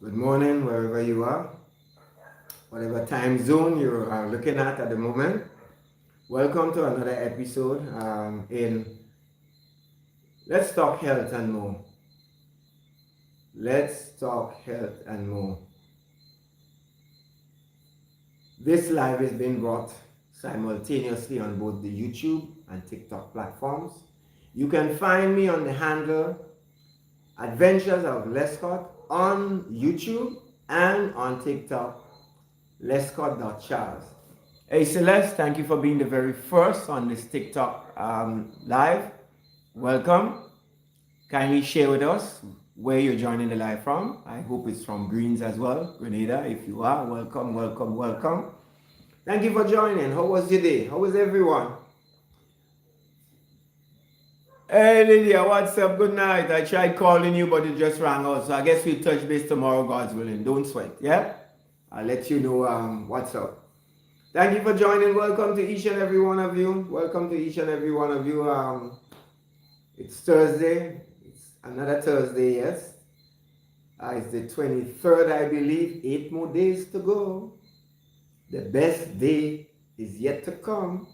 Good morning, wherever you are, whatever time zone you are looking at the moment. Welcome to another episode in Let's Talk Health and More. Let's Talk Health and More. This live is being brought simultaneously on both the YouTube and TikTok platforms. You can find me on the handle Adventures of Lescott on YouTube and on TikTok, Lescott.Charles. Hey Celeste, thank you for being the very first on this TikTok live. Welcome. Kindly share with us where you're joining the live from. I hope it's from Greens as well. Grenada, if you are, welcome, welcome, welcome. Thank you for joining. How was your day? How was everyone? Hey Lydia, what's up? Good night. I tried calling you, but it just rang out. So I guess we'll touch base tomorrow, God's willing. Don't sweat, yeah? I'll let you know what's up. Thank you for joining. Welcome to each and every one of you. Welcome to each and every one of you. It's Thursday. It's another Thursday, yes. It's the 23rd, I believe. 8 more days to go. The best day is yet to come.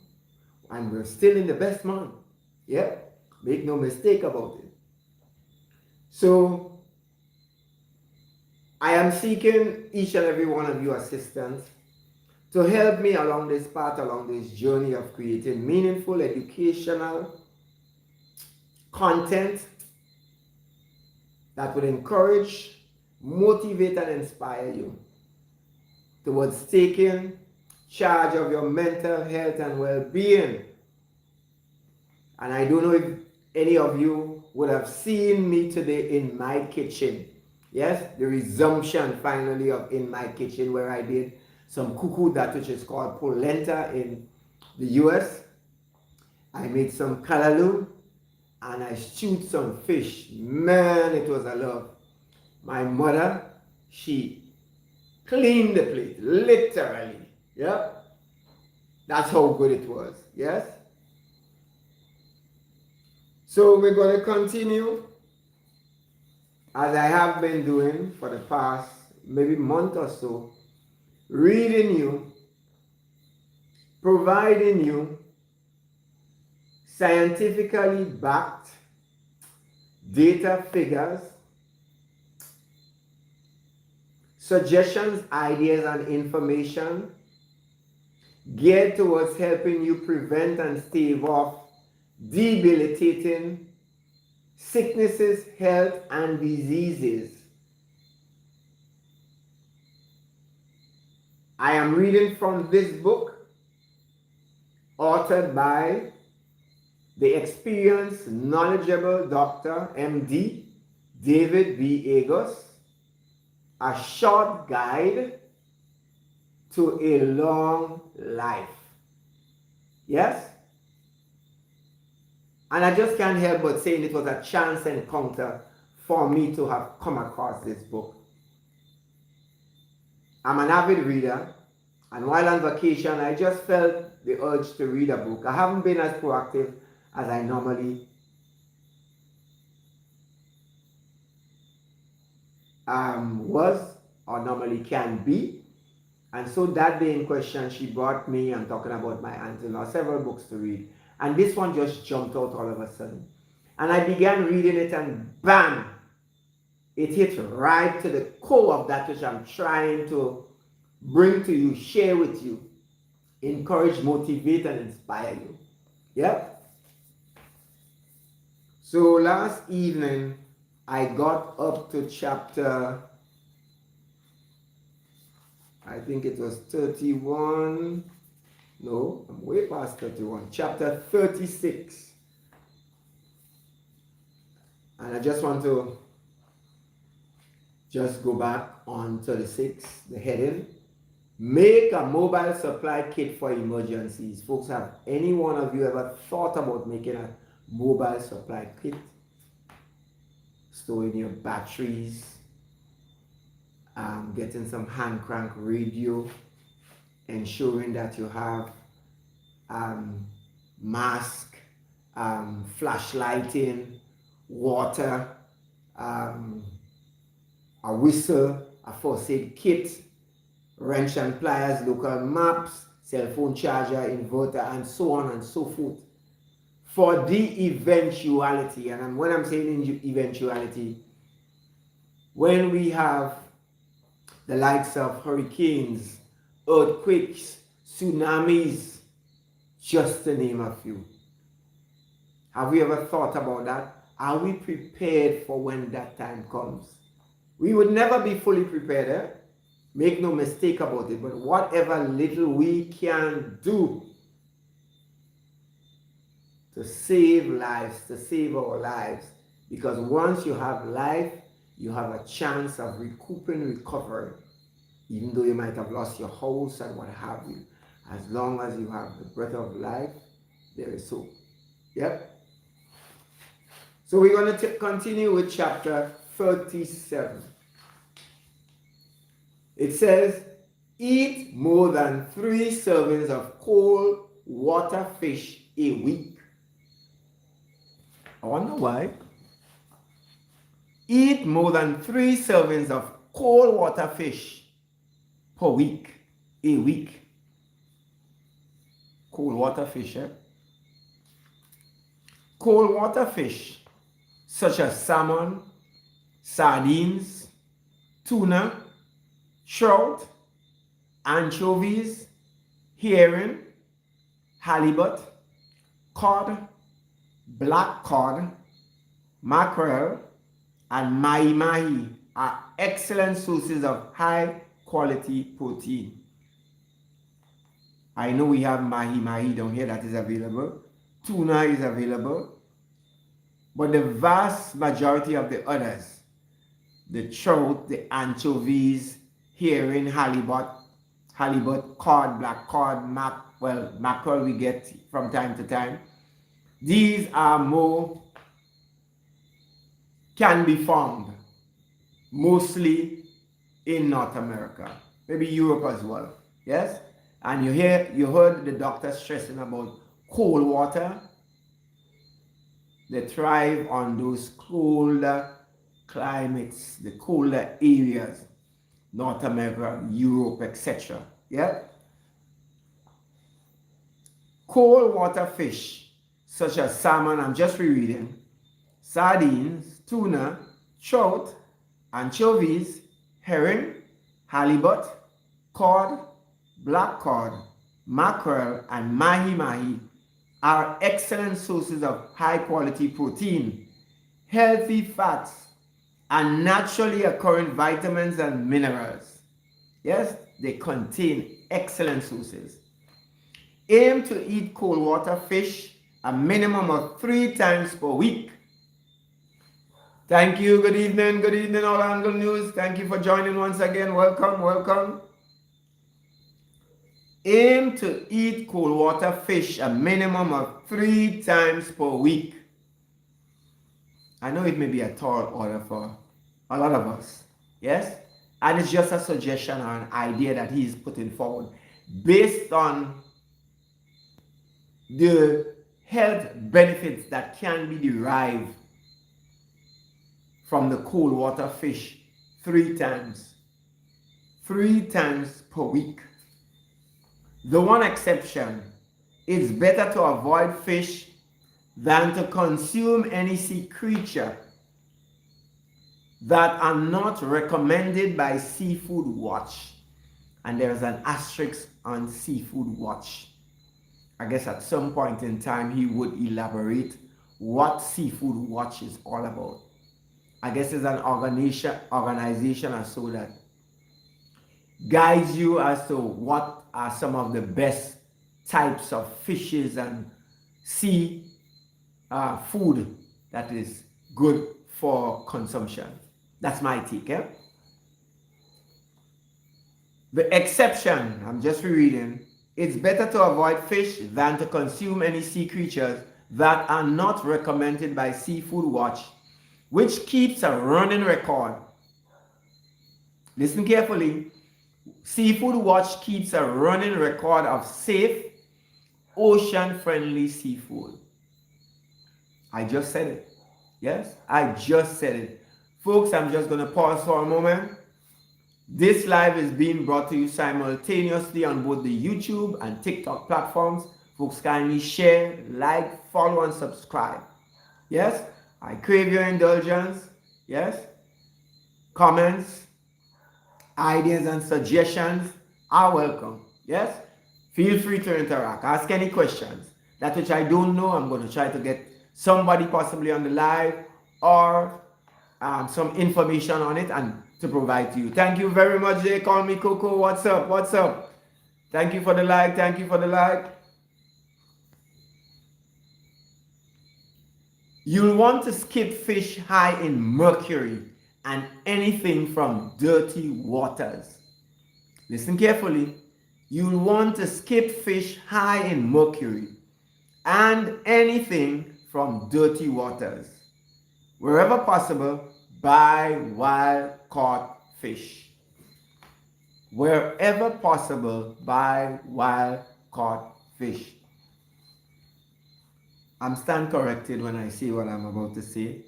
And we're still in the best month. Yeah? Make no mistake about it. So, I am seeking each and every one of you assistance to help me along this path, along this journey of creating meaningful, educational content that would encourage, motivate, and inspire you towards taking charge of your mental health and well-being. And I don't know if any of you would have seen me today in my kitchen. Yes, the resumption finally of In My Kitchen, where I did some cuckoo, that which is called polenta in the US. I made some callaloo and I stewed some fish. Man, it was a love. My mother, she cleaned the plate, literally. Yep. That's how good it was. Yes. So we're going to continue as I have been doing for the past maybe month or so, reading you, providing you scientifically backed data, figures, suggestions, ideas, and information geared towards helping you prevent and stave off debilitating sicknesses, health, and diseases. I am reading from this book, authored by the experienced, knowledgeable Dr. M.D. David B. Agos, A Short Guide to a Long Life. Yes? And I just can't help but saying it was a chance encounter for me to have come across this book. I'm an avid reader, and while on vacation, I just felt the urge to read a book. I haven't been as proactive as I normally was or normally can be. And so that day in question, she brought me, I'm talking about my aunt-in-law, several books to read. And this one just jumped out all of a sudden. And I began reading it and bam! It hit right to the core of that which I'm trying to bring to you, share with you, encourage, motivate, and inspire you. Yep. So last evening, I got up to chapter, I think it was 31. No, I'm way past 31. Chapter 36. And I just want to just go back on 36, the heading. Make a mobile supply kit for emergencies. Folks, have any one of you ever thought about making a mobile supply kit? Storing your batteries, getting some hand crank radio, ensuring that you have mask, flashlighting, water, a whistle, a first aid kit, wrench and pliers, local maps, cell phone charger, inverter, and so on and so forth. For the eventuality, and when I'm saying eventuality, when we have the likes of hurricanes, earthquakes, tsunamis, just to name a few. Have we ever thought about that? Are we prepared for when that time comes? We would never be fully prepared, eh? Make no mistake about it, but whatever little we can do to save lives, to save our lives, because once you have life, you have a chance of recouping, recovering, even though you might have lost your house and what have you. As long as you have the breath of life, there is hope. Yep. So we're going to continue with chapter 37. It says, eat more than 3 servings of cold water fish a week. I wonder why. Eat more than 3 servings of cold water fish per week. A week. Cold water fish, eh? Cold water fish, such as salmon, sardines, tuna, trout, anchovies, herring, halibut, cod, black cod, mackerel, and mahi-mahi are excellent sources of high quality protein. I know we have mahi-mahi down here that is available. Tuna is available. But the vast majority of the others, the trout, the anchovies, herring, halibut, cod, black cod, mackerel we get from time to time. These are more, can be found mostly in North America, maybe Europe as well. Yes? And you heard the doctor stressing about cold water. They thrive on those colder climates, the colder areas, North America, Europe, etc. Yeah? Cold water fish, such as salmon, I'm just rereading, sardines, tuna, trout, anchovies, herring, halibut, cod, black cod, mackerel, and mahi-mahi are excellent sources of high quality protein, healthy fats, and naturally occurring vitamins and minerals. Yes, they contain excellent sources. Aim to eat cold water fish a minimum of 3 times per week. Thank you. Good evening, All Angle News. Thank you for joining once again. Welcome. Aim to eat cold water fish a minimum of 3 times per week. I know it may be a tall order for a lot of us. Yes? And it's just a suggestion or an idea that he's putting forward based on the health benefits that can be derived from the cold water fish 3 times. 3 times per week. The one exception, it's better to avoid fish than to consume any sea creature that are not recommended by Seafood Watch. And there's an asterisk on Seafood Watch. I guess at some point in time he would elaborate what Seafood Watch is all about. I guess it's an organization or so that guides you as to what are some of the best types of fishes and sea food that is good for consumption. That's my take. Eh? The exception, I'm just rereading, it's better to avoid fish than to consume any sea creatures that are not recommended by Seafood Watch, which keeps a running record. Listen carefully. Seafood Watch keeps a running record of safe, ocean-friendly seafood. I just said it. Yes, I just said it. Folks, I'm just going to pause for a moment. This live is being brought to you simultaneously on both the YouTube and TikTok platforms. Folks, kindly share, like, follow, and subscribe. Yes, I crave your indulgence. Yes, comments, ideas, and suggestions are welcome. Yes, feel free to interact. Ask any questions. That which I don't know, I'm going to try to get somebody possibly on the live or some information on it and to provide to you. Thank you very much. They call me Coco. What's up? What's up? Thank you for the like. Thank you for the like. You'll want to skip fish high in mercury and anything from dirty waters. Listen carefully. You'll want to skip fish high in mercury and anything from dirty waters. Wherever possible, buy wild caught fish. Wherever possible, buy wild caught fish. I'm stand corrected when I say what I'm about to say.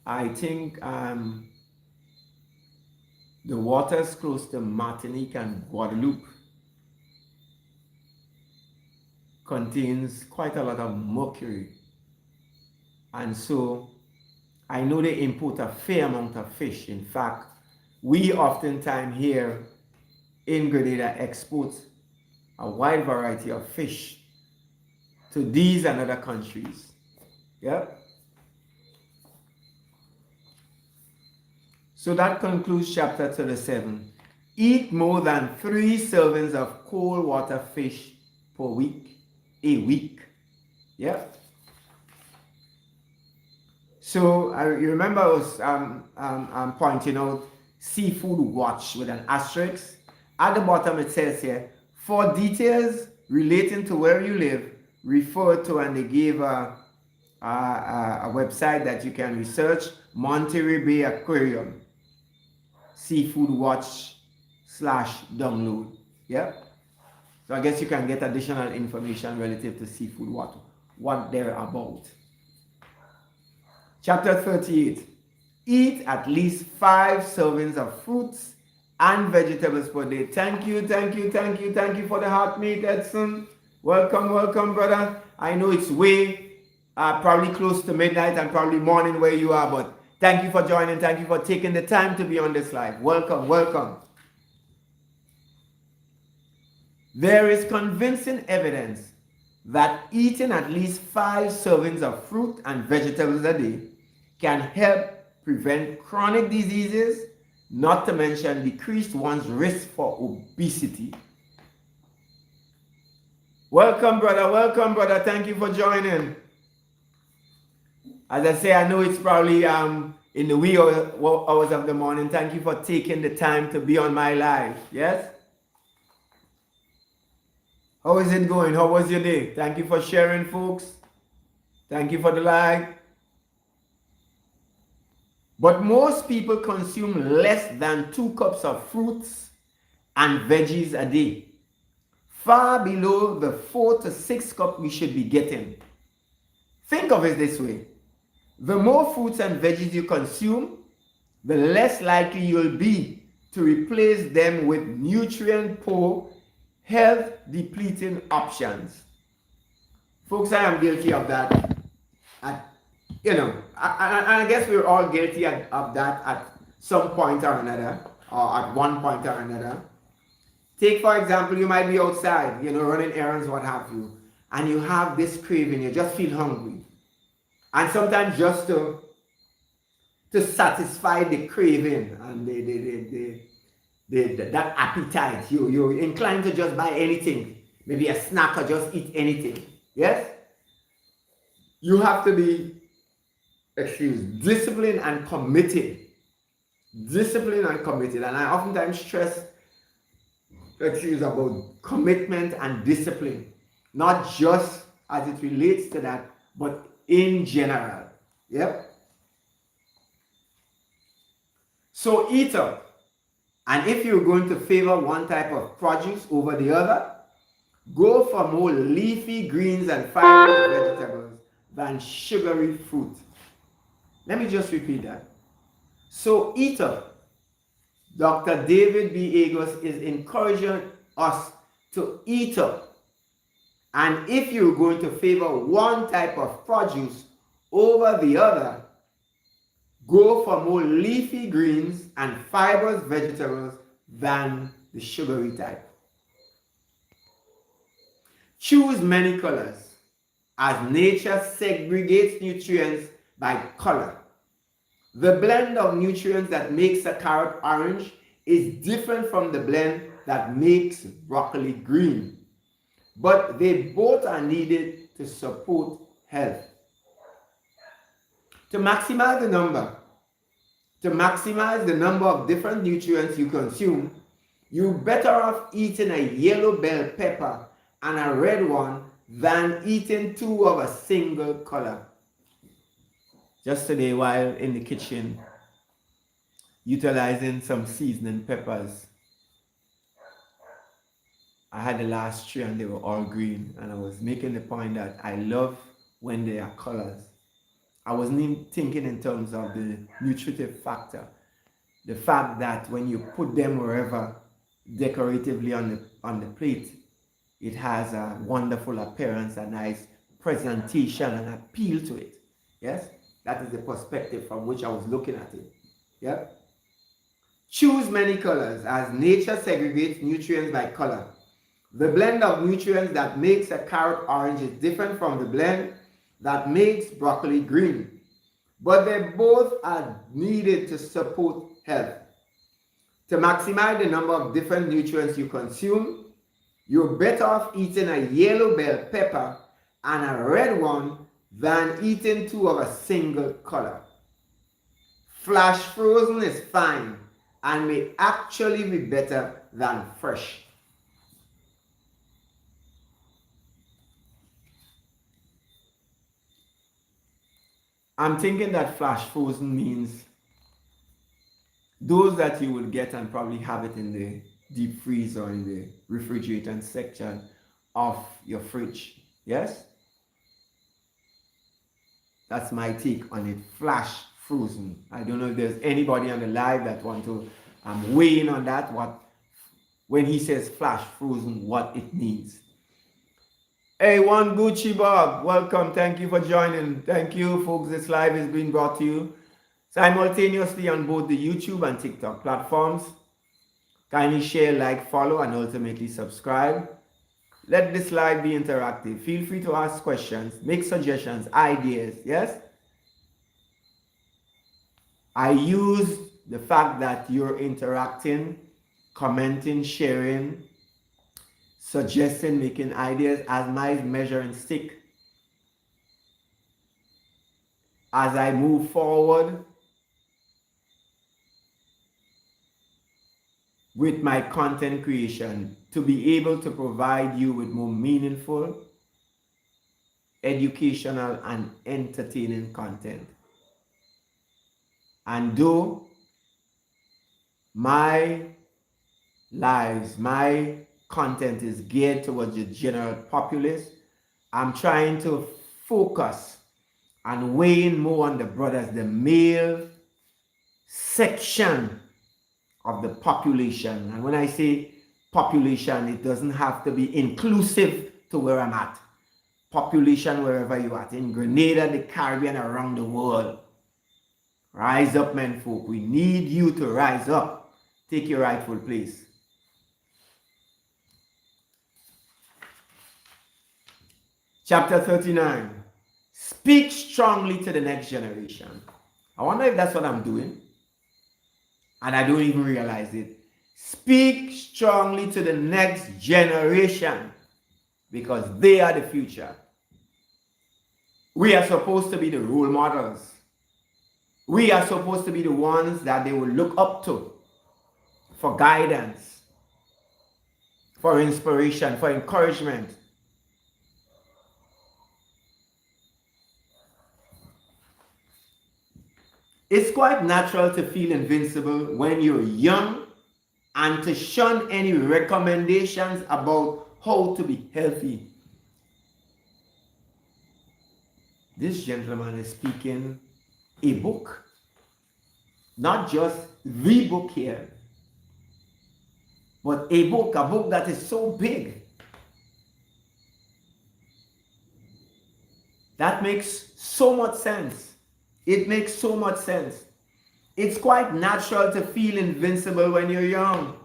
I think the waters close to Martinique and Guadeloupe contains quite a lot of mercury. And so I know they import a fair amount of fish. In fact, we oftentimes here in Grenada export a wide variety of fish to these and other countries. Yeah. So that concludes chapter 37. Eat more than 3 servings of cold water fish per week. A week. Yeah. So you remember I was pointing out seafood watch with an asterisk. At the bottom it says here, for details relating to where you live, refer to, and they gave a website that you can research, Monterey Bay Aquarium, seafood watch /download. Yeah. So I guess you can get additional information relative to seafood water, what they're about. Chapter 38. Eat at least 5 servings of fruits and vegetables per day. Thank you for the heart meat, Edson. Welcome, brother. I know it's way, probably close to midnight and probably morning where you are, but thank you for joining. Thank you for taking the time to be on this live. Welcome. There is convincing evidence that eating at least 5 servings of fruit and vegetables a day can help prevent chronic diseases, not to mention decrease one's risk for obesity. Welcome, brother. Thank you for joining. As I say, I know it's probably in the wee hours of the morning. Thank you for taking the time to be on my live. Yes? How is it going? How was your day? Thank you for sharing, folks. Thank you for the like. But most people consume less than 2 cups of fruits and veggies a day, far below the 4 to 6 cups we should be getting. Think of it this way. The more fruits and veggies you consume, the less likely you'll be to replace them with nutrient-poor, health-depleting options. Folks, I am guilty of that. I guess we're all guilty of that at some point or another, or at one point or another. Take, for example, you might be outside, running errands, what have you, and you have this craving, you just feel hungry. And sometimes just to satisfy the craving and that appetite, you're inclined to just buy anything, maybe a snack or just eat anything. Yes? You have to be, disciplined and committed. And I oftentimes stress, about commitment and discipline. Not just as it relates to that, but in general. Yep. So eat up. And if you're going to favor one type of produce over the other, go for more leafy greens and fibrous vegetables than sugary fruit. Let me just repeat that. So eat up. Dr. David B. Agos is encouraging us to eat up. And if you're going to favor one type of produce over the other, go for more leafy greens and fibrous vegetables than the sugary type. Choose many colors, as nature segregates nutrients by color. The blend of nutrients that makes a carrot orange is different from the blend that makes broccoli green, but they both are needed to support health. To maximize the number of different nutrients you consume, you're better off eating a yellow bell pepper and a red one than eating two of a single color. Just today, while in the kitchen, utilizing some seasoning peppers, I had the last three and they were all green, and I was making the point that I love when they are colors. I wasn't even thinking in terms of the nutritive factor. The fact that when you put them wherever decoratively on the plate, it has a wonderful appearance, a nice presentation and appeal to it. Yes? That is the perspective from which I was looking at it. Yeah? Choose many colors, as nature segregates nutrients by color. The blend of nutrients that makes a carrot orange is different from the blend that makes broccoli green, but they both are needed to support health. To maximize the number of different nutrients you consume, you're better off eating a yellow bell pepper and a red one than eating two of a single color. Flash frozen is fine and may actually be better than fresh. I'm thinking that flash frozen means those that you will get and probably have it in the deep freeze or in the refrigerator section of your fridge. Yes? That's my take on it. Flash frozen. I don't know if there's anybody on the live that want to weigh in on that, when he says flash frozen, what it means. Hey, one Gucci Bob, welcome. Thank you for joining. Thank you, folks. This live is being brought to you simultaneously on both the YouTube and TikTok platforms. Kindly share, like, follow, and ultimately subscribe. Let this live be interactive. Feel free to ask questions, make suggestions, ideas. Yes? I use the fact that you're interacting, commenting, sharing, suggesting, making ideas as my measuring stick. As I move forward with my content creation, to be able to provide you with more meaningful, educational, and entertaining content. And though my lives, my content is geared towards the general populace, I'm trying to focus and weigh in more on the brothers, the male section of the population. And when I say population, it doesn't have to be inclusive to where I'm at. Population wherever you're at, in Grenada, the Caribbean, around the world. Rise up, men folk. We need you to rise up. Take your rightful place. Chapter 39. Speak strongly to the next generation. I wonder if that's what I'm doing. And I don't even realize it. Speak strongly to the next generation, because they are the future. We are supposed to be the role models. We are supposed to be the ones that they will look up to for guidance, for inspiration, for encouragement. It's quite natural to feel invincible when you're young and to shun any recommendations about how to be healthy. This gentleman is speaking a book. Not just the book here, but a book that is so big. That makes so much sense. It makes so much sense. It's quite natural to feel invincible when you're young.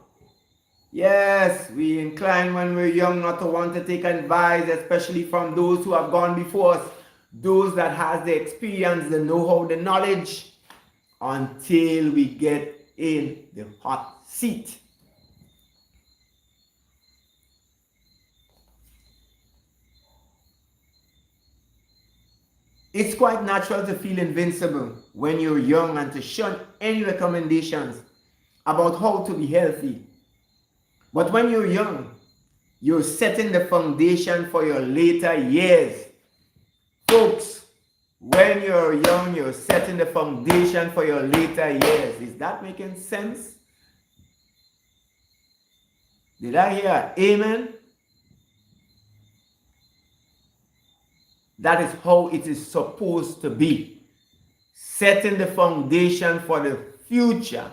Yes, we incline when we're young not to want to take advice, especially from those who have gone before us, those that has the experience, the know-how, the knowledge, until we get in the hot seat. It's quite natural to feel invincible when you're young and to shun any recommendations about how to be healthy. But when you're young, you're setting the foundation for your later years. Folks, when you're young, you're setting the foundation for your later years. Is that making sense? Did I hear amen? That is how it is supposed to be. Setting the foundation for the future.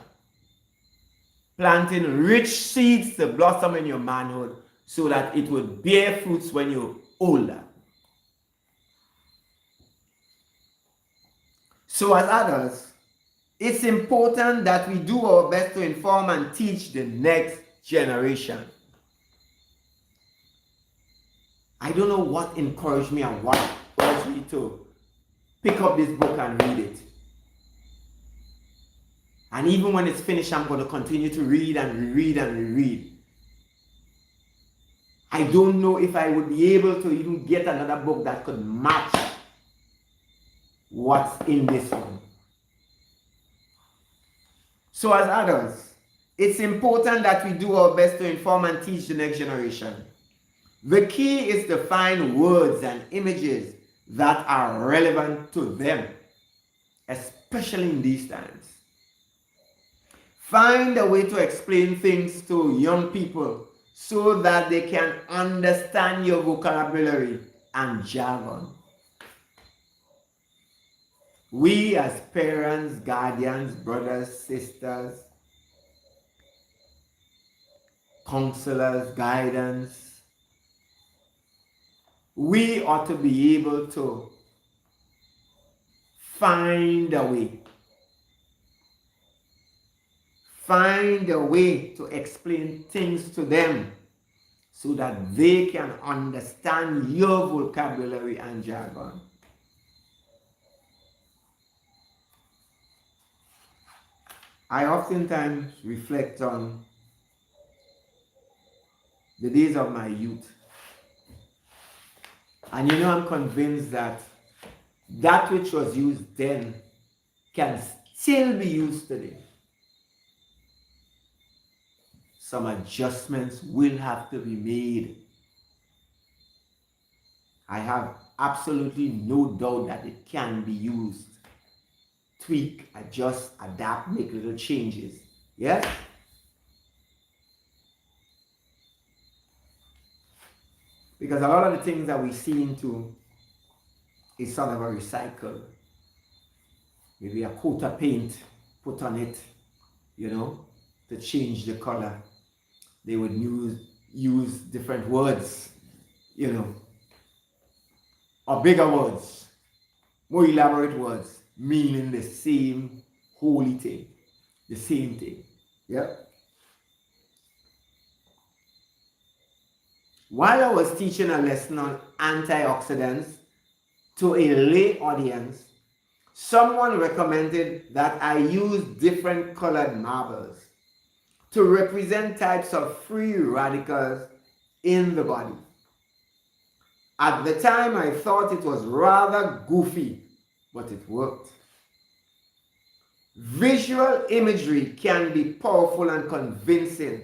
Planting rich seeds to blossom in your manhood so that it will bear fruits when you're older. So as adults, it's important that we do our best to inform and teach the next generation. I don't know what encouraged me and what urged me to pick up this book and read it. And even when it's finished, I'm going to continue to read and reread and reread. I don't know if I would be able to even get another book that could match what's in this one. So as adults, it's important that we do our best to inform and teach the next generation. The key is to find words and images that are relevant to them, especially in these times. Find a way to explain things to young people so that they can understand your vocabulary and jargon. We as parents, guardians, brothers, sisters, counselors, guidance, we ought to be able to find a way to explain things to them so that they can understand your vocabulary and jargon. I oftentimes reflect on the days of my youth. And I'm convinced that that which was used then can still be used today. Some adjustments will have to be made. I have absolutely no doubt that it can be used. Tweak, adjust, adapt, make little changes. Yes? Because a lot of the things that we see into is sort of a recycle. Maybe a coat of paint put on it, to change the color. They would use different words, or bigger words, more elaborate words, meaning the same holy thing, the same thing. Yeah. While I was teaching a lesson on antioxidants to a lay audience, someone recommended that I use different colored marbles to represent types of free radicals in the body. At the time, I thought it was rather goofy, but it worked. Visual imagery can be powerful and convincing,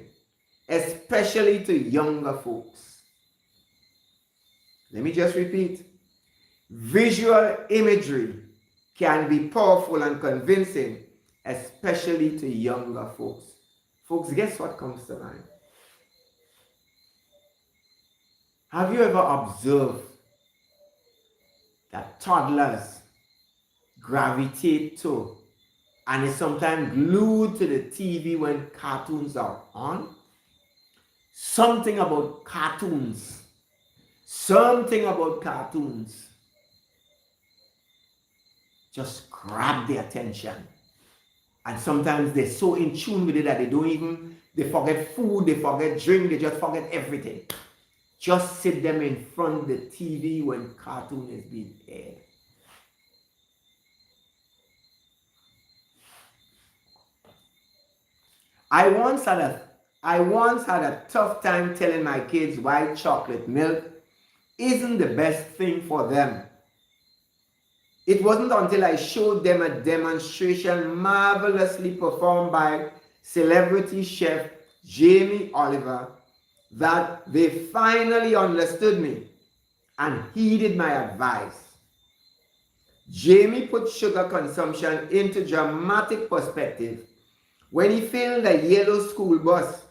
especially to younger folks. Let me just repeat. Visual imagery can be powerful and convincing, especially to younger folks. Folks, guess what comes to mind? Have you ever observed that toddlers gravitate to and is sometimes glued to the TV when cartoons are on. Something about cartoons just grab their attention. And sometimes they're so in tune with it that they forget food, they forget drink, they just forget everything. Just sit them in front of the TV when cartoon is being aired. I once had a tough time telling my kids why chocolate milk isn't the best thing for them. It wasn't until I showed them a demonstration marvelously performed by celebrity chef Jamie Oliver that they finally understood me and heeded my advice. Jamie put sugar consumption into dramatic perspective when he filled a yellow school bus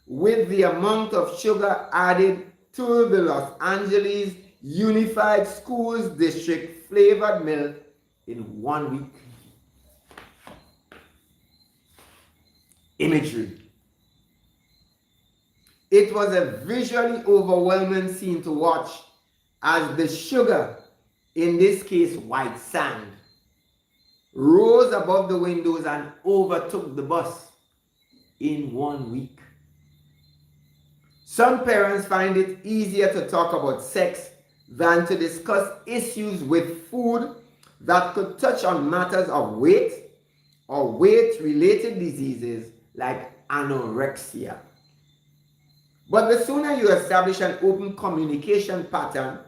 with the amount of sugar added to the Los Angeles Unified Schools District flavored milk in 1 week. Imagery. It was a visually overwhelming scene to watch as the sugar, in this case white sand, rose above the windows and overtook the bus in 1 week. Some parents find it easier to talk about sex than to discuss issues with food that could touch on matters of weight or weight-related diseases like anorexia. But the sooner you establish an open communication pattern,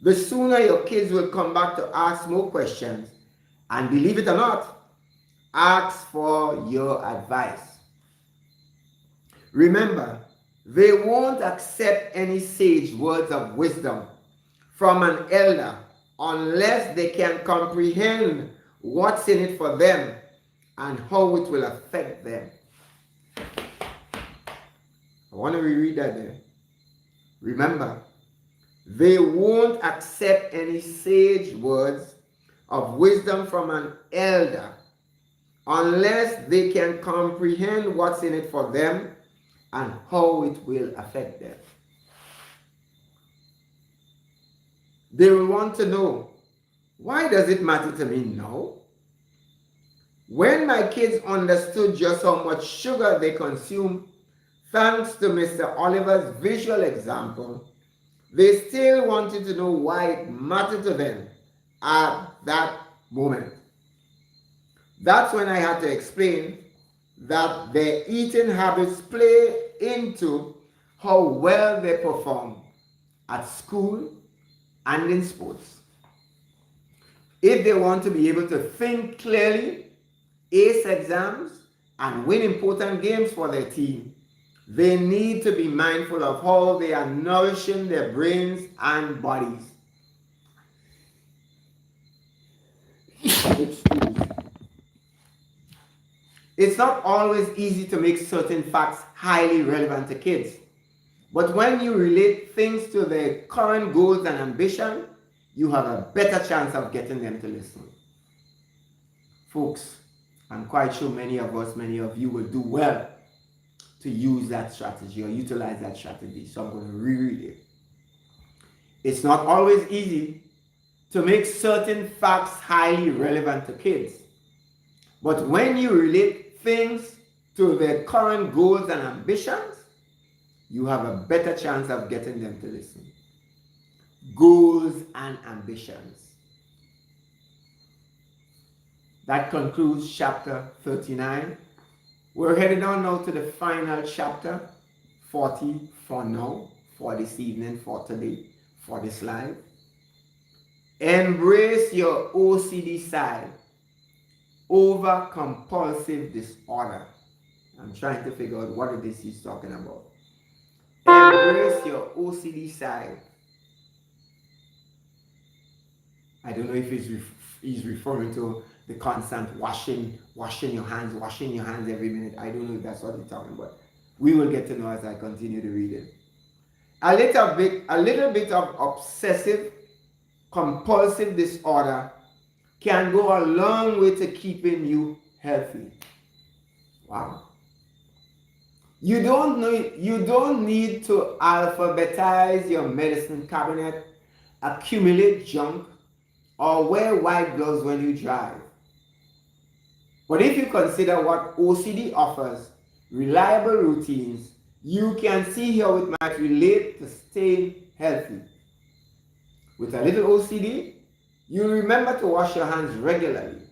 the sooner your kids will come back to ask more questions, and believe it or not, ask for your advice. Remember, they won't accept any sage words of wisdom from an elder unless they can comprehend what's in it for them and how it will affect them. I want to reread that there. Remember, they won't accept any sage words of wisdom from an elder unless they can comprehend what's in it for them and how it will affect them. They will want to know, why does it matter to me now? When my kids understood just how much sugar they consume, thanks to Mr. Oliver's visual example, they still wanted to know why it mattered to them at that moment. That's when I had to explain that their eating habits play into how well they perform at school and in sports. If they want to be able to think clearly, ace exams, and win important games for their team, they need to be mindful of how they are nourishing their brains and bodies. It's not always easy to make certain facts highly relevant to kids. But when you relate things to their current goals and ambition, you have a better chance of getting them to listen. Folks, I'm quite sure many of you will do well to use that strategy or utilize that strategy. So I'm going to reread it. It's not always easy to make certain facts highly relevant to kids. But when you relate things to their current goals and ambitions, you have a better chance of getting them to listen. Goals and ambitions. That concludes chapter 39. We're headed on now to the final chapter, 40 for now, for this evening, for today, for this live. Embrace your OCD side over compulsive disorder. I'm trying to figure out what it is he's talking about. Embrace your OCD side. I don't know if he's referring to the constant washing your hands every minute. I don't know if that's what he's talking about. We will get to know as I continue to read it. A little bit of obsessive compulsive disorder can go a long way to keeping you healthy. Wow. You don't need to alphabetize your medicine cabinet, accumulate junk, or wear white gloves when you drive. But if you consider what OCD offers, reliable routines, you can see how it might relate to staying healthy. With a little OCD, you remember to wash your hands regularly,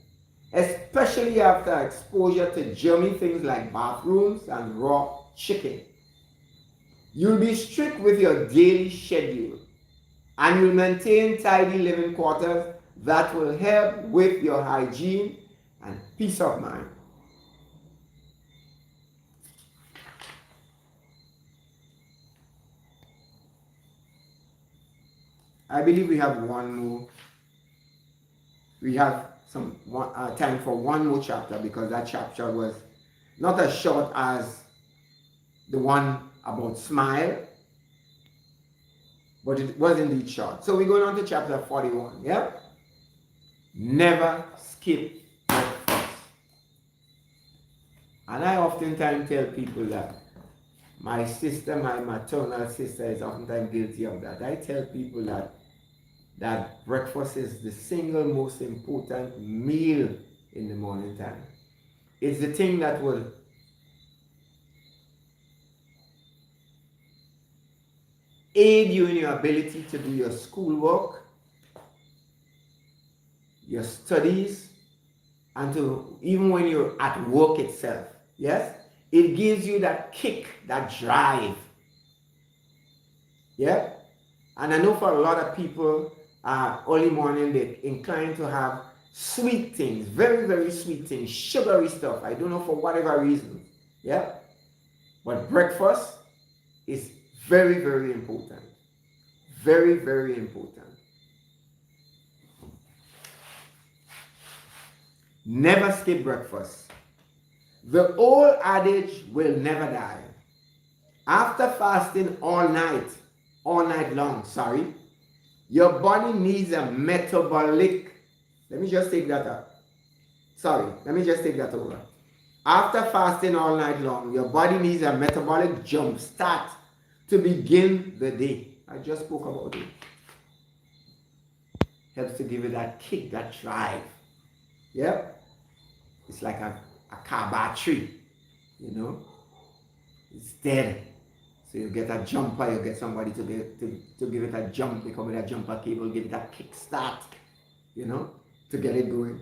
especially after exposure to germy things like bathrooms and raw chicken. You'll be strict with your daily schedule, and you'll maintain tidy living quarters that will help with your hygiene and peace of mind. I believe we have one more. We have some time for one more chapter, because that chapter was not as short as the one about smile, but it was indeed short. So we're going on to chapter 41. Yeah? Never skip breakfast. And I oftentimes tell people that my sister, my maternal sister, is oftentimes guilty of that. I tell people that breakfast is the single most important meal in the morning time. It's the thing that will aid you in your ability to do your schoolwork, your studies, and to even when you're at work itself. Yes? It gives you that kick, that drive. Yeah? And I know for a lot of people, early morning, they're inclined to have sweet things, very, very sweet things, sugary stuff. I don't know, for whatever reason. Yeah? But breakfast is very, very important. Very, very important. Never skip breakfast. The old adage will never die. After fasting all night long, your body needs a metabolic. Let me just take that over. After fasting all night long, your body needs a metabolic jump start to begin the day. I just spoke about it. Helps to give it that kick, that drive. Yeah? It's like a car battery, you know? It's dead. So you get a jumper, you get somebody to give it a jump, they come with a jumper cable, give it a kick start, you know, to get it going.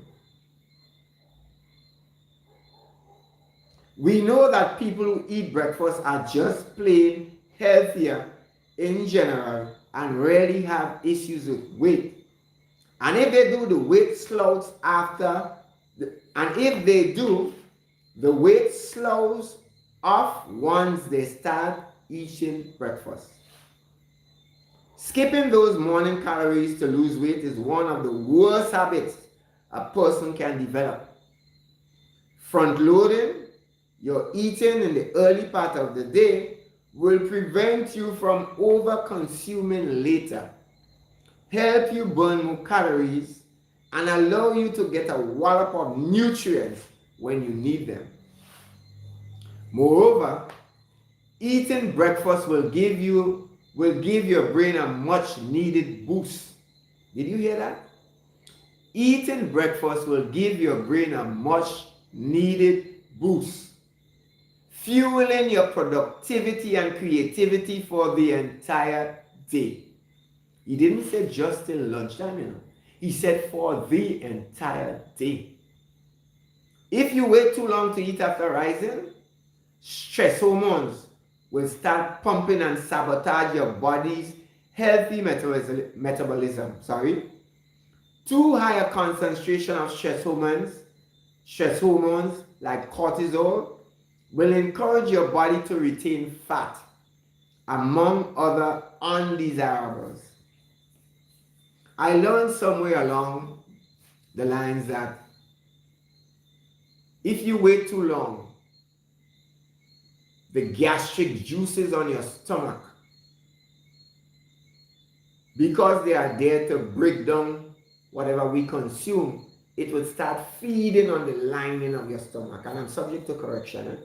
We know that people who eat breakfast are just plain healthier in general and rarely have issues with weight. And if they do, the weight slows the weight slows off once they start eating breakfast. Skipping those morning calories to lose weight is one of the worst habits a person can develop. Front loading your eating in the early part of the day will prevent you from over-consuming later, help you burn more calories, and allow you to get a wallop of nutrients when you need them. Moreover, eating breakfast will give your brain a much needed boost. Did you hear that? Eating breakfast will give your brain a much needed boost, fueling your productivity and creativity for the entire day. He didn't say just till lunchtime, you know. He said for the entire day. If you wait too long to eat after rising, stress hormones will start pumping and sabotage your body's healthy metabolism. Too high a concentration of stress hormones like cortisol, will encourage your body to retain fat, among other undesirables. I learned somewhere along the lines that if you wait too long, the gastric juices on your stomach, because they are there to break down whatever we consume, it would start feeding on the lining of your stomach. And I'm subject to correction.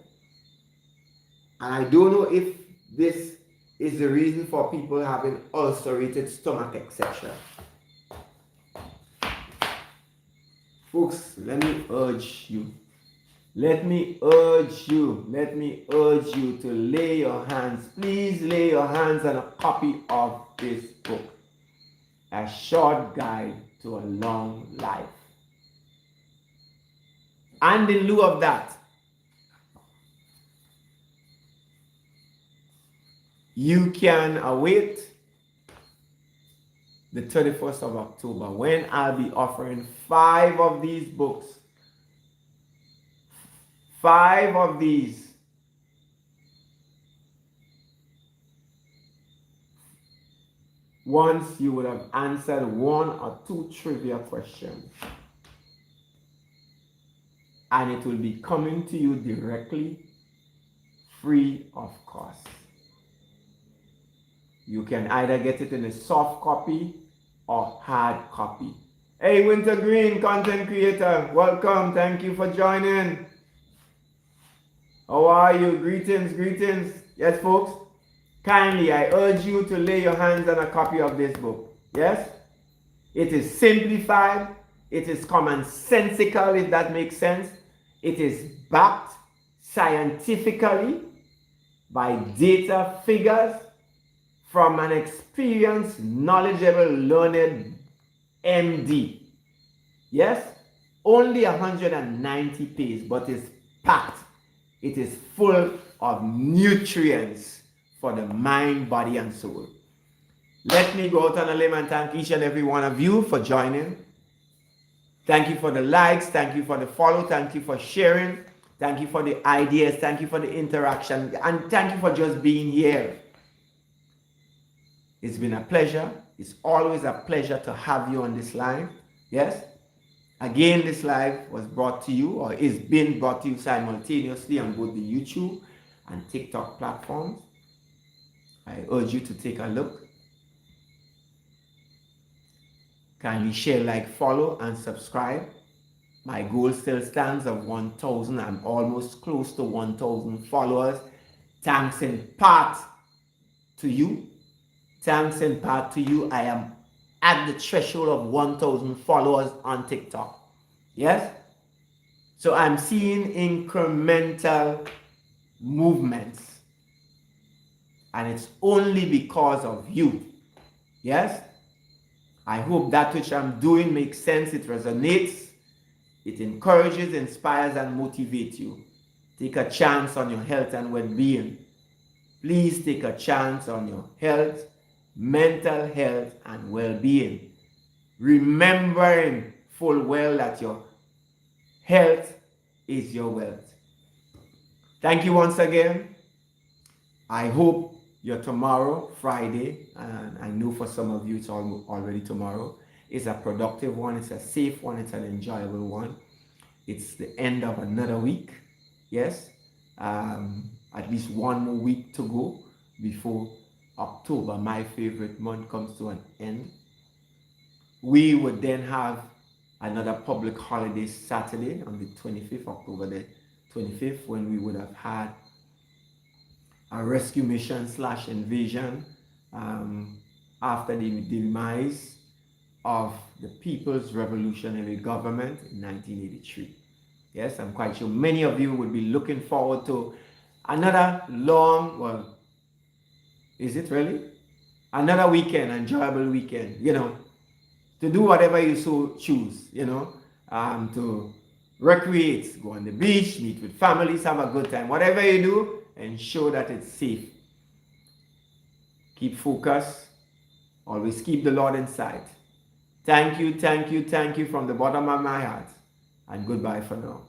And I don't know if this is the reason for people having ulcerated stomach, etc. Folks, let me urge you to lay your hands, please lay your hands on a copy of this book, A Short Guide to a Long Life. And in lieu of that, you can await the 31st of October when I'll be offering 5 of these books. 5 of these. Once you would have answered 1 or 2 trivia questions. And it will be coming to you directly, free of cost. You can either get it in a soft copy or hard copy. Hey, Wintergreen, content creator, welcome. Thank you for joining. How are you? Greetings. Yes, folks. Kindly, I urge you to lay your hands on a copy of this book. Yes? It is simplified. It is commonsensical, if that makes sense. It is backed scientifically by data, figures, from an experienced, knowledgeable, learned MD. Yes? Only 190 pages, but it's packed. It is full of nutrients for the mind, body, and soul. Let me go out on a limb and thank each and every one of you for joining. Thank you for the likes. Thank you for the follow. Thank you for sharing. Thank you for the ideas. Thank you for the interaction. And thank you for just being here. It's been a pleasure. It's always a pleasure to have you on this live. Yes? Again, this live was brought to you, or is being brought to you simultaneously on both the YouTube and TikTok platforms. I urge you to take a look. Kindly share, like, follow, and subscribe. My goal still stands of 1,000. I'm almost close to 1,000 followers. Thanks in part to you. Thanks in part to you. I am at the threshold of 1,000 followers on TikTok. Yes? So I'm seeing incremental movements. And it's only because of you. Yes? I hope that which I'm doing makes sense. It resonates. It encourages, inspires, and motivates you. Take a chance on your health and well-being. Please take a chance on your health, mental health, and well-being. Remembering full well that your health is your wealth. Thank you once again. I hope your tomorrow, Friday, and I know for some of you it's already tomorrow, is a productive one, it's a safe one, it's an enjoyable one. It's the end of another week. Yes, at least one more week to go before October, my favorite month, comes to an end. We would then have another public holiday Saturday on the 25th, October the 25th, when we would have had a rescue mission / invasion after the demise of the People's Revolutionary Government in 1983. Yes, I'm quite sure many of you would be looking forward to another long, well, is it really? Another weekend, enjoyable weekend, to do whatever you so choose, to recreate, go on the beach, meet with families, have a good time. Whatever you do, ensure that it's safe. Keep focused. Always keep the Lord in sight. Thank you from the bottom of my heart. And goodbye for now.